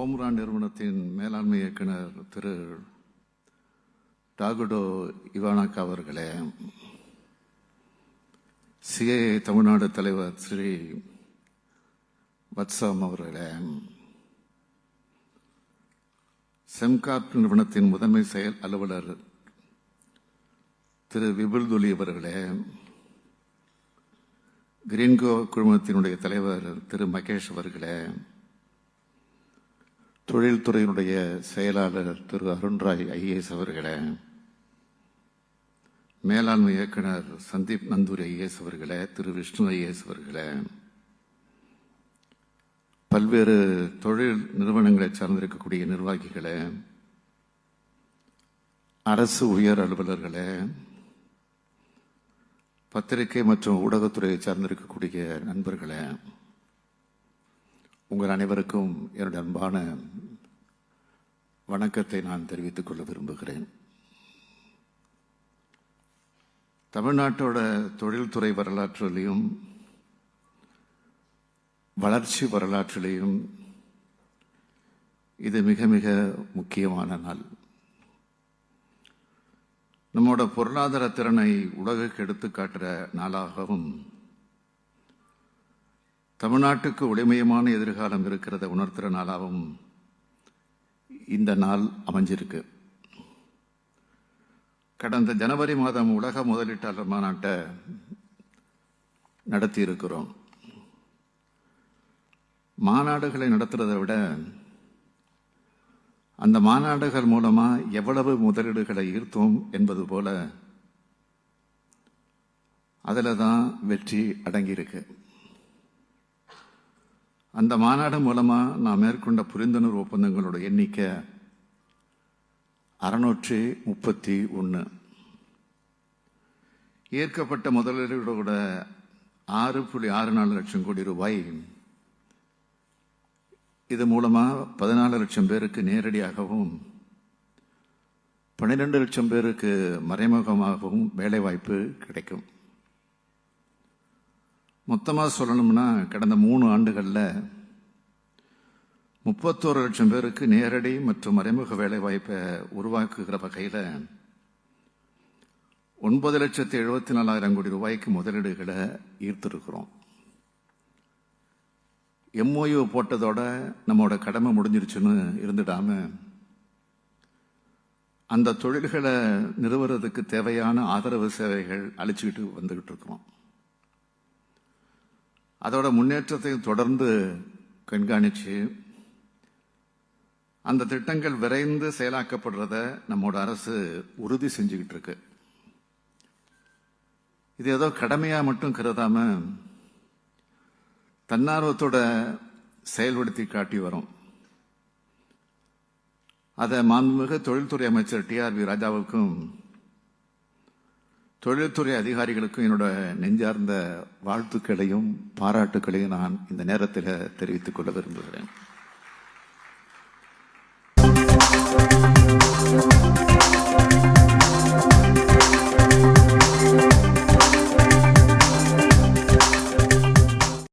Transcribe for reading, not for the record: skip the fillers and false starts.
ஓம்ரான் நிறுவனத்தின் மேலாண்மை இயக்குனர் திரு டாகுடோ இவானாக்கா அவர்களே, சிஏ தமிழ்நாடு தலைவர் ஸ்ரீ வத்சம் அவர்களே, செம்கார்ப் நிறுவனத்தின் முதன்மை செயல் அலுவலர் திரு விபுல் துலி அவர்களே, கிரீன்கோ குழுமத்தினுடைய தலைவர் திரு மகேஷ் அவர்களே, தொழில்துறையினுடைய செயலாளர் திரு அருண்ராய் ஐஏஎஸ் அவர்களே, மேலாண்மை இயக்குனர் சந்தீப் நந்தூரி ஐஏஎஸ் அவர்களே, திரு விஷ்ணு ஐஏஎஸ் அவர்களே, பல்வேறு தொழில் நிறுவனங்களை சார்ந்திருக்கக்கூடிய நிர்வாகிகளே, அரசு உயர் அலுவலர்களே, பத்திரிகை மற்றும் ஊடகத்துறையை சார்ந்திருக்கக்கூடிய நண்பர்களே, உங்கள் அனைவருக்கும் என்னுடைய அன்பான வணக்கத்தை நான் தெரிவித்துக் கொள்ள விரும்புகிறேன். தமிழ்நாட்டோட தொழில்துறை வரலாற்றிலையும் வளர்ச்சி வரலாற்றிலையும் இது மிக மிக முக்கியமான நாள். நம்மோட பொருளாதார திறனை உலகுக்கு எடுத்து காட்டுற நாளாகவும், தமிழ்நாட்டுக்கு ஒளிமயமான எதிர்காலம் இருக்கிறத உணர்த்துற நாளாகவும் இந்த நாள் அமைஞ்சிருக்கு. கடந்த ஜனவரி மாதம் உலக முதலீட்டாளர் மாநாட்டை நடத்தி இருக்கிறோம். மாநாடுகளை நடத்துறதை விட அந்த மாநாடுகள் மூலமா எவ்வளவு முதலீடுகளை ஈர்த்தோம் என்பது போல அதில் தான் வெற்றி அடங்கியிருக்கு. அந்த மாநாடு மூலமா நான் மேற்கொண்ட புரிந்துணர்வு ஒப்பந்தங்களோட எண்ணிக்கை 631. ஈர்க்கப்பட்ட முதலீடுகளோட 6.64 லட்சம் கோடி ரூபாய். இது மூலமா 14 லட்சம் பேருக்கு நேரடியாகவும் 12 லட்சம் பேருக்கு மறைமுகமாகவும் வேலைவாய்ப்பு கிடைக்கும். மொத்தமாக சொல்லணும்னா கடந்த 3 ஆண்டுகளில் 31 லட்சம் பேருக்கு நேரடி மற்றும் மறைமுக வேலைவாய்ப்பை உருவாக்குகிற வகையில் 9,74,000 கோடி ரூபாய்க்கு முதலீடுகளை ஈர்த்திருக்கிறோம். MOU போட்டதோட நம்மளோட கடமை முடிஞ்சிருச்சுன்னு இருந்துடாம அந்த தொழில்களை நிறுவுறதுக்கு தேவையான ஆதரவு சேவைகள் அளிச்சுக்கிட்டு வந்துகிட்டு இருக்கிறோம். அதோட முன்னேற்றத்தை தொடர்ந்து கண்காணிச்சு அந்த திட்டங்கள் விரைந்து செயலாக்கப்படுறத நம்மோட அரசு உறுதி செஞ்சுக்கிட்டு இருக்கு. இது ஏதோ கடமையா மட்டும் கருதாம தன்னார்வத்தோட செயல்படுத்தி காட்டி வரும். அதை மாண்புமிகு தொழில்துறை அமைச்சர் TRV ராஜாவுக்கும் தொழில்துறை அதிகாரிகளுக்கும் என்னோட நெஞ்சார்ந்த வாழ்த்துக்களையும் பாராட்டுக்களையும் நான் இந்த நேரத்தில் தெரிவித்துக் கொள்ள விரும்புகிறேன்.